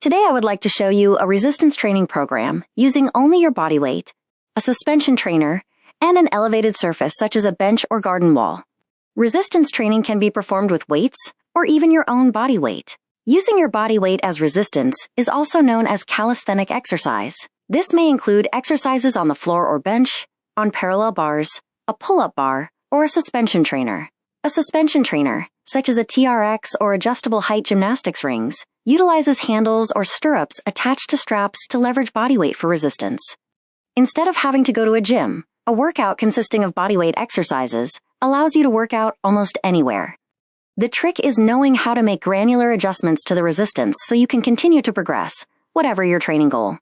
Today I would like to show you a resistance training program using only your body weight, a suspension trainer, and an elevated surface such as a bench or garden wall. Resistance training can be performed with weights or even your own body weight. Using your body weight as resistance is also known as calisthenic exercise. This may include exercises on the floor or bench, on parallel bars, a pull-up bar, or a suspension trainer. A suspension trainer, such as a TRX or adjustable height gymnastics rings, utilizes handles or stirrups attached to straps to leverage body weight for resistance. Instead of having to go to a gym, a workout consisting of bodyweight exercises allows you to work out almost anywhere. The trick is knowing how to make granular adjustments to the resistance so you can continue to progress, whatever your training goal.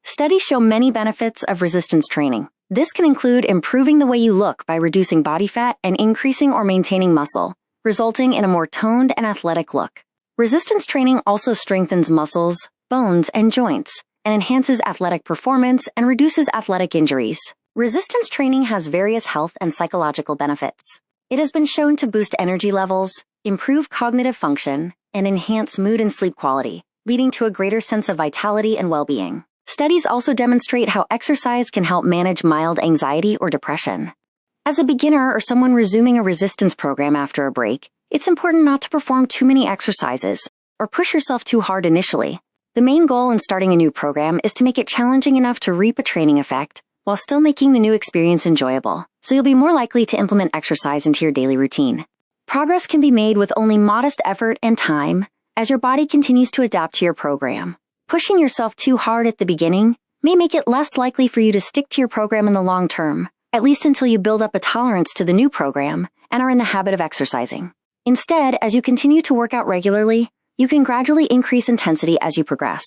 Studies show many benefits of resistance training. This can include improving the way you look by reducing body fat and increasing or maintaining muscle, resulting in a more toned and athletic look. Resistance training also strengthens muscles, bones, and joints, and enhances athletic performance and reduces athletic injuries. Resistance training has various health and psychological benefits. It has been shown to boost energy levels, improve cognitive function, and enhance mood and sleep quality, leading to a greater sense of vitality and well-being. Studies also demonstrate how exercise can help manage mild anxiety or depression. As a beginner or someone resuming a resistance program after a break, it's important not to perform too many exercises or push yourself too hard initially. The main goal in starting a new program is to make it challenging enough to reap a training effect while still making the new experience enjoyable, so you'll be more likely to implement exercise into your daily routine. Progress can be made with only modest effort and time as your body continues to adapt to your program. Pushing yourself too hard at the beginning may make it less likely for you to stick to your program in the long term, at least until you build up a tolerance to the new program and are in the habit of exercising. Instead, as you continue to work out regularly, you can gradually increase intensity as you progress,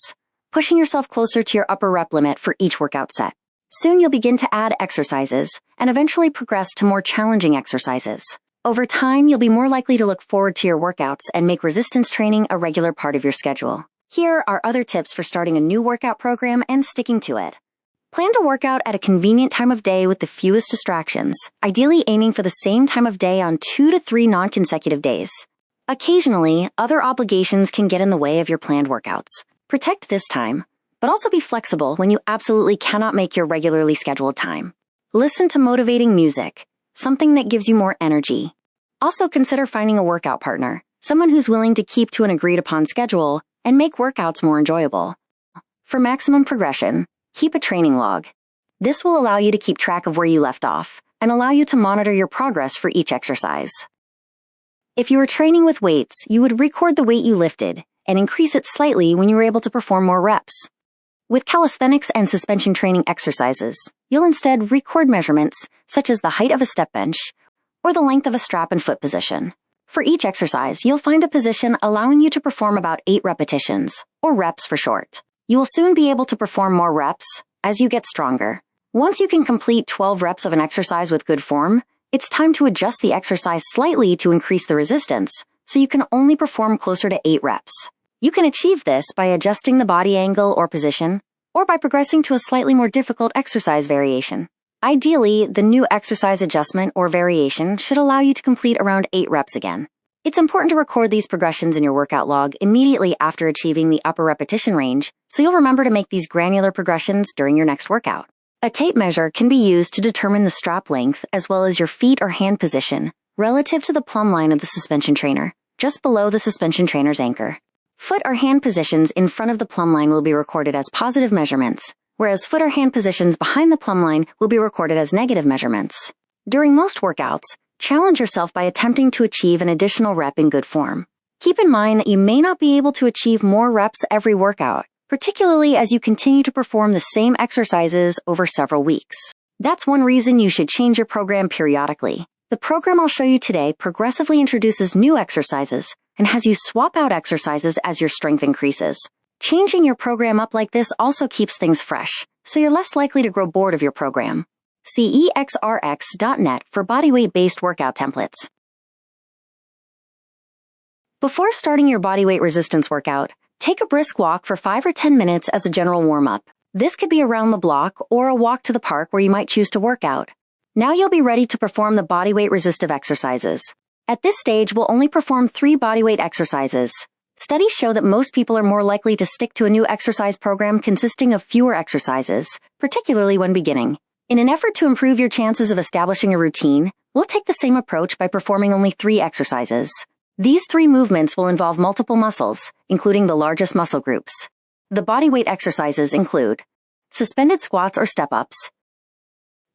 pushing yourself closer to your upper rep limit for each workout set. Soon you'll begin to add exercises and eventually progress to more challenging exercises. Over time, you'll be more likely to look forward to your workouts and make resistance training a regular part of your schedule. Here are other tips for starting a new workout program and sticking to it. Plan to work out at a convenient time of day with the fewest distractions, ideally aiming for the same time of day on 2 to 3 non-consecutive days. Occasionally, other obligations can get in the way of your planned workouts. Protect this time, but also be flexible when you absolutely cannot make your regularly scheduled time. Listen to motivating music, something that gives you more energy. Also consider finding a workout partner, someone who's willing to keep to an agreed-upon schedule and make workouts more enjoyable. For maximum progression, keep a training log. This will allow you to keep track of where you left off and allow you to monitor your progress for each exercise. If you were training with weights, you would record the weight you lifted and increase it slightly when you were able to perform more reps. With calisthenics and suspension training exercises, you'll instead record measurements such as the height of a step bench or the length of a strap and foot position. For each exercise, you'll find a position allowing you to perform about 8 repetitions, or reps for short. You will soon be able to perform more reps as you get stronger. Once you can complete 12 reps of an exercise with good form, it's time to adjust the exercise slightly to increase the resistance, so you can only perform closer to 8 reps. You can achieve this by adjusting the body angle or position, or by progressing to a slightly more difficult exercise variation. Ideally, the new exercise adjustment or variation should allow you to complete around 8 reps again. It's important to record these progressions in your workout log immediately after achieving the upper repetition range, so you'll remember to make these granular progressions during your next workout. A tape measure can be used to determine the strap length as well as your feet or hand position relative to the plumb line of the suspension trainer, just below the suspension trainer's anchor. Foot or hand positions in front of the plumb line will be recorded as positive measurements, whereas foot or hand positions behind the plumb line will be recorded as negative measurements. During most workouts, challenge yourself by attempting to achieve an additional rep in good form. Keep in mind that you may not be able to achieve more reps every workout, particularly as you continue to perform the same exercises over several weeks. That's one reason you should change your program periodically. The program I'll show you today progressively introduces new exercises and has you swap out exercises as your strength increases. Changing your program up like this also keeps things fresh, so you're less likely to grow bored of your program. See exrx.net for bodyweight-based workout templates. Before starting your bodyweight resistance workout, take a brisk walk for 5 or 10 minutes as a general warm-up. This could be around the block or a walk to the park where you might choose to work out. Now you'll be ready to perform the bodyweight resistive exercises. At this stage, we'll only perform 3 bodyweight exercises: Studies show that most people are more likely to stick to a new exercise program consisting of fewer exercises, particularly when beginning. In an effort to improve your chances of establishing a routine, we'll take the same approach by performing only 3 exercises. These 3 movements will involve multiple muscles, including the largest muscle groups. The bodyweight exercises include suspended squats or step-ups,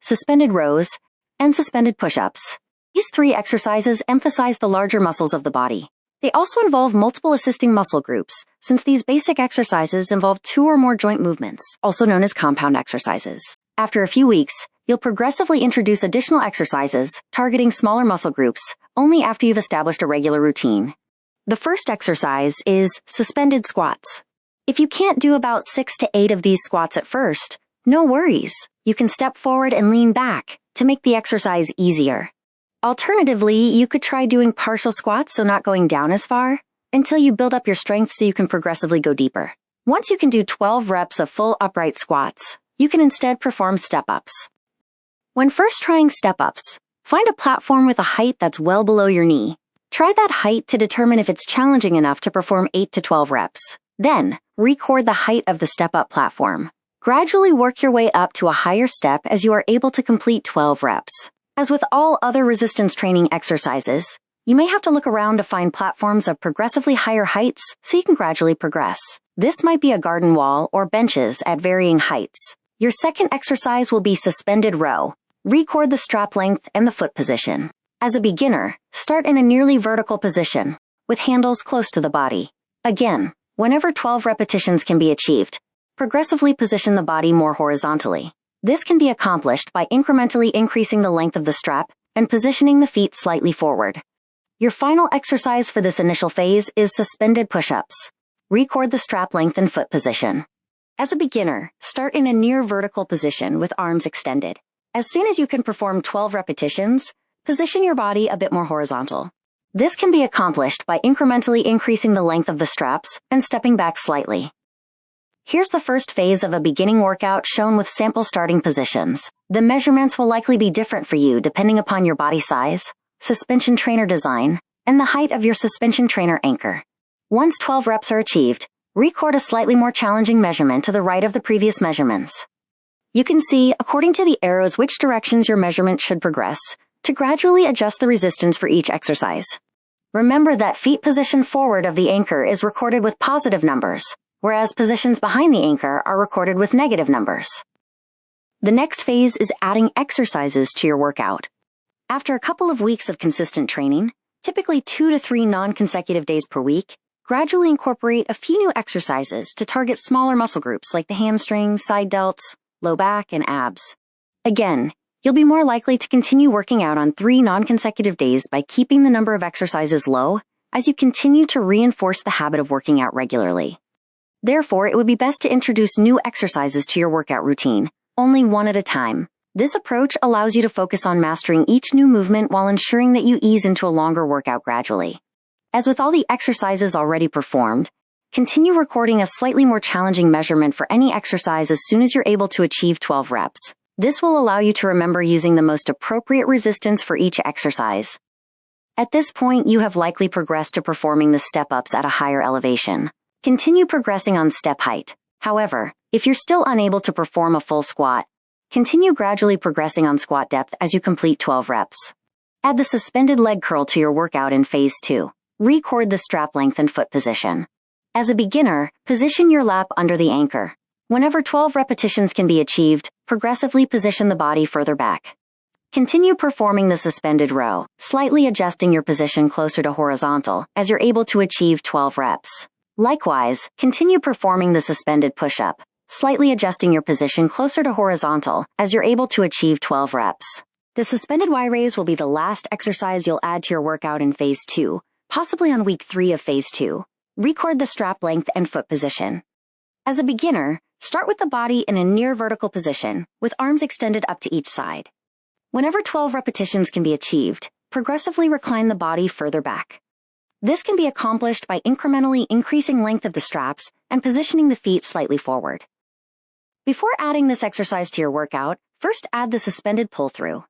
suspended rows, and suspended push-ups. These 3 exercises emphasize the larger muscles of the body. They also involve multiple assisting muscle groups, since these basic exercises involve 2 or more joint movements, also known as compound exercises. After a few weeks, you'll progressively introduce additional exercises targeting smaller muscle groups only after you've established a regular routine. The first exercise is suspended squats. If you can't do about 6 to 8 of these squats at first, no worries. You can step forward and lean back to make the exercise easier. Alternatively, you could try doing partial squats, so not going down as far, until you build up your strength so you can progressively go deeper. Once you can do 12 reps of full upright squats, you can instead perform step-ups. When first trying step-ups, find a platform with a height that's well below your knee. Try that height to determine if it's challenging enough to perform 8 to 12 reps. Then, record the height of the step-up platform. Gradually work your way up to a higher step as you are able to complete 12 reps. As with all other resistance training exercises, you may have to look around to find platforms of progressively higher heights so you can gradually progress. This might be a garden wall or benches at varying heights. Your second exercise will be suspended row. Record the strap length and the foot position. As a beginner, start in a nearly vertical position, with handles close to the body. Again, whenever 12 repetitions can be achieved, progressively position the body more horizontally. This can be accomplished by incrementally increasing the length of the strap and positioning the feet slightly forward. Your final exercise for this initial phase is suspended push-ups. Record the strap length and foot position. As a beginner, start in a near vertical position with arms extended. As soon as you can perform 12 repetitions, position your body a bit more horizontal. This can be accomplished by incrementally increasing the length of the straps and stepping back slightly. Here's the first phase of a beginning workout shown with sample starting positions. The measurements will likely be different for you depending upon your body size, suspension trainer design, and the height of your suspension trainer anchor. Once 12 reps are achieved, record a slightly more challenging measurement to the right of the previous measurements. You can see, according to the arrows, which directions your measurement should progress to gradually adjust the resistance for each exercise. Remember that feet position forward of the anchor is recorded with positive numbers, whereas positions behind the anchor are recorded with negative numbers. The next phase is adding exercises to your workout. After a couple of weeks of consistent training, typically 2 to 3 non-consecutive days per week, gradually incorporate a few new exercises to target smaller muscle groups like the hamstrings, side delts, low back, and abs. Again, you'll be more likely to continue working out on 3 non-consecutive days by keeping the number of exercises low as you continue to reinforce the habit of working out regularly. Therefore, it would be best to introduce new exercises to your workout routine, only one at a time. This approach allows you to focus on mastering each new movement while ensuring that you ease into a longer workout gradually. As with all the exercises already performed, continue recording a slightly more challenging measurement for any exercise as soon as you're able to achieve 12 reps. This will allow you to remember using the most appropriate resistance for each exercise. At this point, you have likely progressed to performing the step-ups at a higher elevation. Continue progressing on step height. However, if you're still unable to perform a full squat, continue gradually progressing on squat depth as you complete 12 reps. Add the suspended leg curl to your workout in phase 2. Record the strap length and foot position. As a beginner, position your lap under the anchor. Whenever 12 repetitions can be achieved, progressively position the body further back. Continue performing the suspended row, slightly adjusting your position closer to horizontal as you're able to achieve 12 reps. Likewise, continue performing the suspended push-up, slightly adjusting your position closer to horizontal as you're able to achieve 12 reps. The suspended Y-raise will be the last exercise you'll add to your workout in phase 2, possibly on week 3 of phase 2. Record the strap length and foot position. As a beginner, start with the body in a near vertical position, with arms extended up to each side. Whenever 12 repetitions can be achieved, progressively recline the body further back. This can be accomplished by incrementally increasing length of the straps and positioning the feet slightly forward. Before adding this exercise to your workout, first add the suspended pull-through.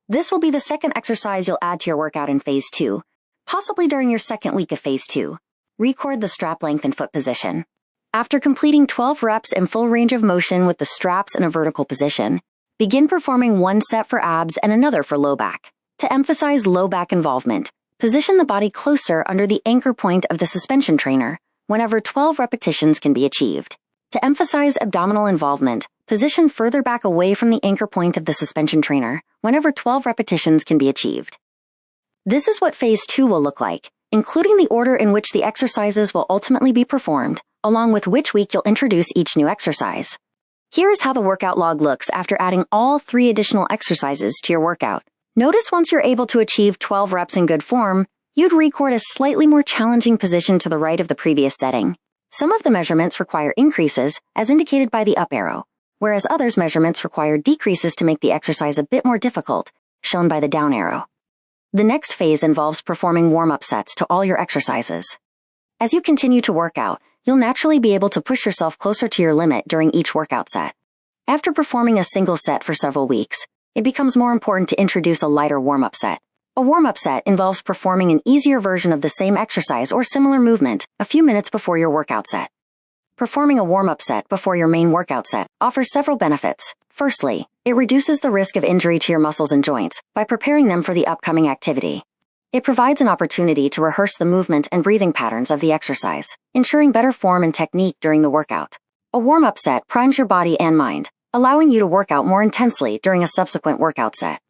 This will be the second exercise you'll add to your workout in phase 2, possibly during your second week of phase 2. Record the strap length and foot position. After completing 12 reps in full range of motion with the straps in a vertical position, begin performing one set for abs and another for low back. To emphasize low back involvement, position the body closer under the anchor point of the suspension trainer whenever 12 repetitions can be achieved. To emphasize abdominal involvement, position further back away from the anchor point of the suspension trainer whenever 12 repetitions can be achieved. This is what Phase 2 will look like, including the order in which the exercises will ultimately be performed, along with which week you'll introduce each new exercise. Here is how the workout log looks after adding all 3 additional exercises to your workout. Notice once you're able to achieve 12 reps in good form, you'd record a slightly more challenging position to the right of the previous setting. Some of the measurements require increases, as indicated by the up arrow, whereas others measurements require decreases to make the exercise a bit more difficult, shown by the down arrow. The next phase involves performing warm-up sets to all your exercises. As you continue to work out, you'll naturally be able to push yourself closer to your limit during each workout set. After performing a single set for several weeks, it becomes more important to introduce a lighter warm-up set. A warm-up set involves performing an easier version of the same exercise or similar movement a few minutes before your workout set. Performing a warm-up set before your main workout set offers several benefits. Firstly, it reduces the risk of injury to your muscles and joints by preparing them for the upcoming activity. It provides an opportunity to rehearse the movement and breathing patterns of the exercise, ensuring better form and technique during the workout. A warm-up set primes your body and mind, allowing you to work out more intensely during a subsequent workout set.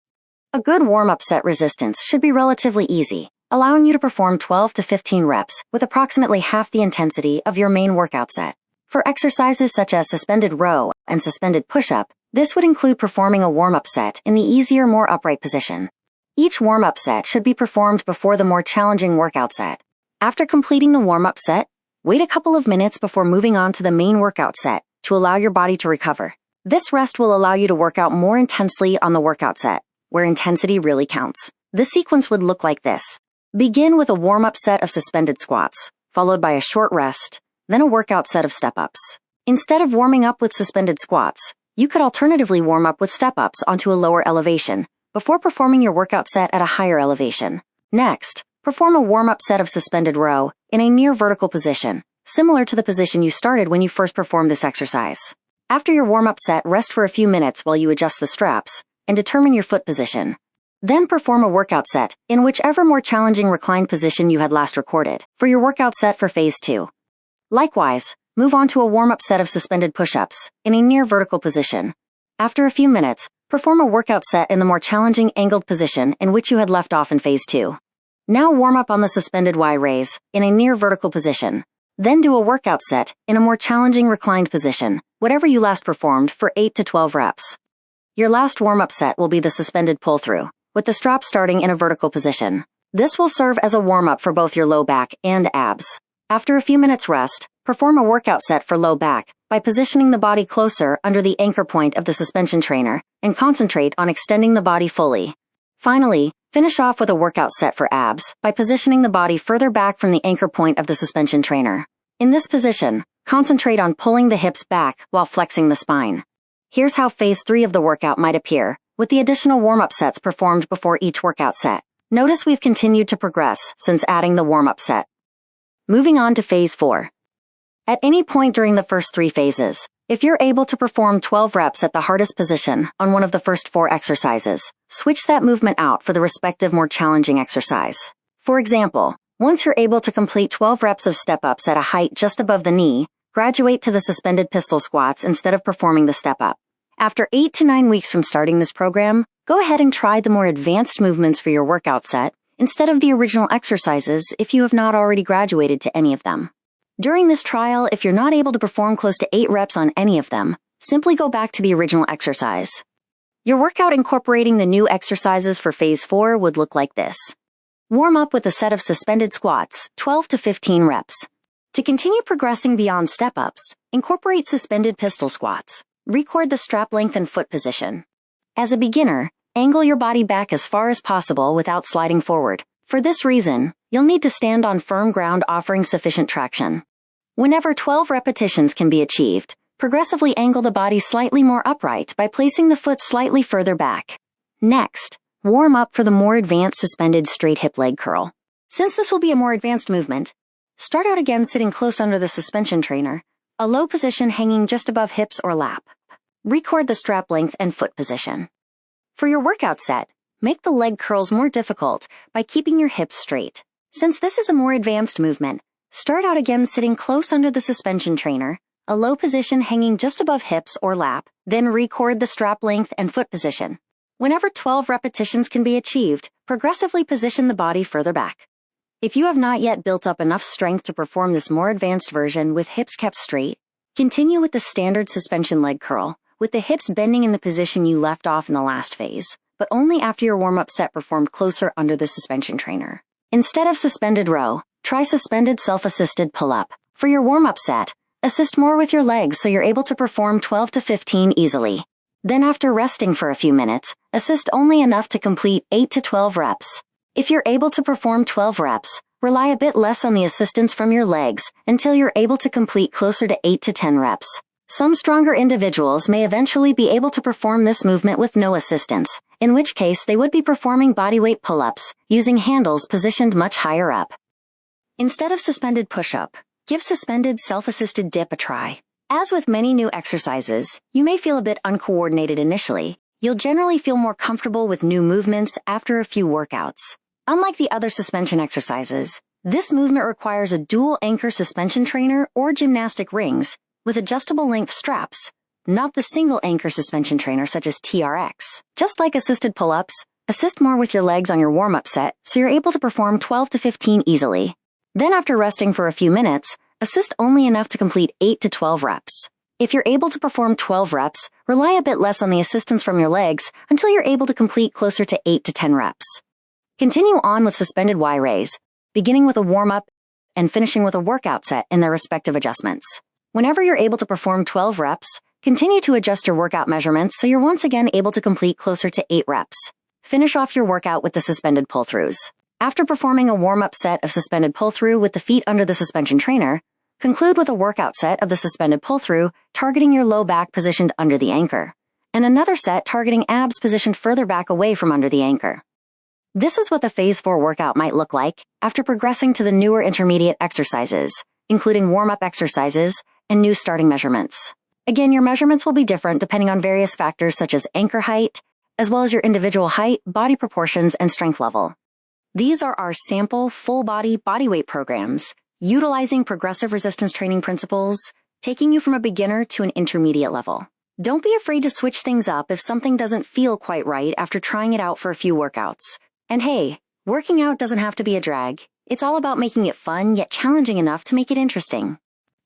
A good warm-up set resistance should be relatively easy, allowing you to perform 12 to 15 reps with approximately half the intensity of your main workout set. For exercises such as suspended row and suspended push-up, this would include performing a warm-up set in the easier, more upright position. Each warm-up set should be performed before the more challenging workout set. After completing the warm-up set, wait a couple of minutes before moving on to the main workout set to allow your body to recover. This rest will allow you to work out more intensely on the workout set, where intensity really counts. The sequence would look like this. Begin with a warm-up set of suspended squats, followed by a short rest, then a workout set of step-ups. Instead of warming up with suspended squats, you could alternatively warm up with step-ups onto a lower elevation, before performing your workout set at a higher elevation. Next, perform a warm-up set of suspended row in a near vertical position, similar to the position you started when you first performed this exercise. After your warm-up set, rest for a few minutes while you adjust the straps and determine your foot position. Then perform a workout set in whichever more challenging reclined position you had last recorded for your workout set for Phase 2. Likewise, move on to a warm-up set of suspended push-ups in a near vertical position. After a few minutes, perform a workout set in the more challenging angled position in which you had left off in Phase 2. Now warm up on the suspended Y raise in a near vertical position. Then do a workout set in a more challenging reclined position, whatever you last performed, for 8 to 12 reps. Your last warm-up set will be the suspended pull-through, with the strap starting in a vertical position. This will serve as a warm-up for both your low back and abs. After a few minutes rest, perform a workout set for low back by positioning the body closer under the anchor point of the suspension trainer and concentrate on extending the body fully. Finally, finish off with a workout set for abs by positioning the body further back from the anchor point of the suspension trainer. In this position, concentrate on pulling the hips back while flexing the spine. Here's how Phase 3 of the workout might appear, with the additional warm-up sets performed before each workout set. Notice we've continued to progress since adding the warm-up set. Moving on to Phase 4. At any point during the first 3 phases, if you're able to perform 12 reps at the hardest position on one of the first 4 exercises, switch that movement out for the respective more challenging exercise. For example, once you're able to complete 12 reps of step-ups at a height just above the knee, graduate to the suspended pistol squats instead of performing the step-up. After 8 to 9 weeks from starting this program, go ahead and try the more advanced movements for your workout set instead of the original exercises if you have not already graduated to any of them. During this trial, if you're not able to perform close to 8 reps on any of them, simply go back to the original exercise. Your workout incorporating the new exercises for Phase 4 would look like this. Warm up with a set of suspended squats, 12 to 15 reps. To continue progressing beyond step-ups, incorporate suspended pistol squats. Record the strap length and foot position. As a beginner, angle your body back as far as possible without sliding forward. For this reason, you'll need to stand on firm ground offering sufficient traction. Whenever 12 repetitions can be achieved, progressively angle the body slightly more upright by placing the foot slightly further back. Next, warm up for the more advanced suspended straight hip leg curl. Since this will be a more advanced movement, Start out again sitting close under the suspension trainer, a low position hanging just above hips or lap. Record the strap length and foot position. For your workout set, make the leg curls more difficult by keeping your hips straight. Since this is a more advanced movement, start out again sitting close under the suspension trainer, a low position hanging just above hips or lap, then record the strap length and foot position. Whenever 12 repetitions can be achieved, progressively position the body further back. If you have not yet built up enough strength to perform this more advanced version with hips kept straight, continue with the standard suspension leg curl, with the hips bending in the position you left off in the last phase, but only after your warm-up set performed closer under the suspension trainer. Instead of suspended row, try suspended self-assisted pull-up. For your warm-up set, assist more with your legs so you're able to perform 12 to 15 easily. Then after resting for a few minutes, assist only enough to complete 8 to 12 reps. If you're able to perform 12 reps, rely a bit less on the assistance from your legs until you're able to complete closer to 8 to 10 reps. Some stronger individuals may eventually be able to perform this movement with no assistance, in which case they would be performing bodyweight pull-ups using handles positioned much higher up. Instead of suspended push-up, give suspended self-assisted dip a try. As with many new exercises, you may feel a bit uncoordinated initially. You'll generally feel more comfortable with new movements after a few workouts. Unlike the other suspension exercises, this movement requires a dual anchor suspension trainer or gymnastic rings with adjustable length straps, not the single anchor suspension trainer such as TRX. Just like assisted pull-ups, assist more with your legs on your warm-up set so you're able to perform 12 to 15 easily. Then after resting for a few minutes, assist only enough to complete 8 to 12 reps. If you're able to perform 12 reps, rely a bit less on the assistance from your legs until you're able to complete closer to 8 to 10 reps. Continue on with suspended Y-rays, beginning with a warm-up and finishing with a workout set in their respective adjustments. Whenever you're able to perform 12 reps, continue to adjust your workout measurements so you're once again able to complete closer to 8 reps. Finish off your workout with the suspended pull-throughs. After performing a warm-up set of suspended pull-through with the feet under the suspension trainer, conclude with a workout set of the suspended pull-through targeting your low back positioned under the anchor, and another set targeting abs positioned further back away from under the anchor. This is what the Phase 4 workout might look like after progressing to the newer intermediate exercises, including warm-up exercises and new starting measurements. Again, your measurements will be different depending on various factors such as anchor height, as well as your individual height, body proportions, and strength level. These are our sample full-body bodyweight programs, utilizing progressive resistance training principles, taking you from a beginner to an intermediate level. Don't be afraid to switch things up if something doesn't feel quite right after trying it out for a few workouts. And hey, working out doesn't have to be a drag. It's all about making it fun yet challenging enough to make it interesting.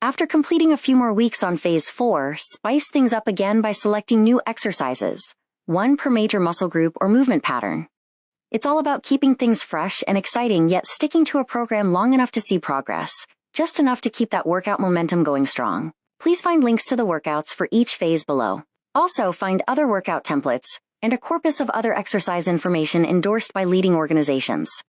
After completing a few more weeks on Phase 4, spice things up again by selecting new exercises, one per major muscle group or movement pattern. It's all about keeping things fresh and exciting yet sticking to a program long enough to see progress, just enough to keep that workout momentum going strong. Please find links to the workouts for each phase below. Also, find other workout templates and a corpus of other exercise information endorsed by leading organizations.